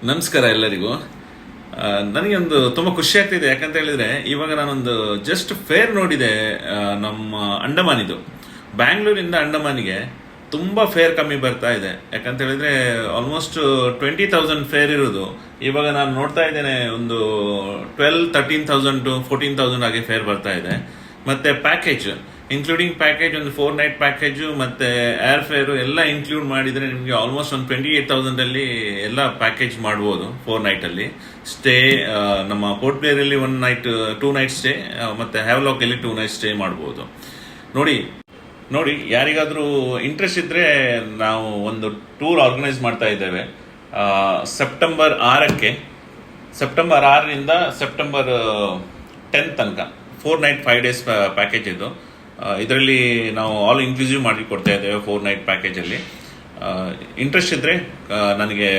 ನಮಸ್ಕಾರ ಎಲ್ಲರಿಗೂ. ನನಗೆ ಒಂದು ತುಂಬ ಖುಷಿ ಆಗ್ತಿದೆ. ಯಾಕಂತ ಹೇಳಿದ್ರೆ ಇವಾಗ ನಾನೊಂದು ಜಸ್ಟ್ ಫೇರ್ ನೋಡಿದೆ. ನಮ್ಮ ಅಂಡಮಾನಿದು, ಬ್ಯಾಂಗ್ಳೂರಿಂದ ಅಂಡಮಾನಿಗೆ ತುಂಬ ಫೇರ್ ಕಮ್ಮಿ ಬರ್ತಾ ಇದೆ. ಯಾಕಂತ ಹೇಳಿದ್ರೆ ಆಲ್ಮೋಸ್ಟ್ 20,000 ಫೇರ್ ಇರೋದು ಇವಾಗ ನಾನು ನೋಡ್ತಾ ಇದ್ದೇನೆ, ಒಂದು 13,000 to 14,000 ಹಾಗೆ ಫೇರ್ ಬರ್ತಾ ಇದೆ. ಮತ್ತೆ ಪ್ಯಾಕೇಜ್ ಇನ್ಕ್ಲೂಡಿಂಗ್ ಪ್ಯಾಕೇಜ್, ಒಂದು 4 ನೈಟ್ ಪ್ಯಾಕೇಜು ಮತ್ತು ಏರ್ ಫೇರು ಎಲ್ಲ ಇನ್ಕ್ಲೂಡ್ ಮಾಡಿದರೆ ನಿಮಗೆ ಆಲ್ಮೋಸ್ಟ್ ಒಂದು 28,000 ಎಲ್ಲ ಪ್ಯಾಕೇಜ್ ಮಾಡ್ಬೋದು. 4 ನೈಟಲ್ಲಿ ಸ್ಟೇ, ನಮ್ಮ ಪೋರ್ಟ್ ಬ್ಲೇರಲ್ಲಿ 1 ನೈಟ್ 2 ನೈಟ್ ಸ್ಟೇ, ಮತ್ತು ಹ್ಯಾವ್ಲಾಕಲ್ಲಿ 2 ನೈಟ್ ಸ್ಟೇ ಮಾಡ್ಬೋದು. ನೋಡಿ ನೋಡಿ ಯಾರಿಗಾದರೂ ಇಂಟ್ರೆಸ್ಟ್ ಇದ್ದರೆ ನಾವು ಒಂದು ಟೂರ್ ಆರ್ಗನೈಸ್ ಮಾಡ್ತಾ ಇದ್ದೇವೆ. ಸೆಪ್ಟೆಂಬರ್ 6ಕ್ಕೆ, ಸೆಪ್ಟೆಂಬರ್ 6ರಿಂದ ಸೆಪ್ಟೆಂಬರ್ 10 ತನಕ 4 ನೈಟ್ 5 ಡೇಸ್ ಪ್ಯಾಕೇಜ್ ಇದು. ಇದರಲ್ಲಿ ನಾವು ಆಲ್ ಇನ್ಕ್ಲೂಸಿವ್ ಮಾಡಿ ಕೊಡ್ತಾ ಇದ್ದೇವೆ 4 ನೈಟ್ ಪ್ಯಾಕೇಜಲ್ಲಿ. ಇಂಟ್ರೆಸ್ಟ್ ಇದ್ದರೆ ನನಗೆ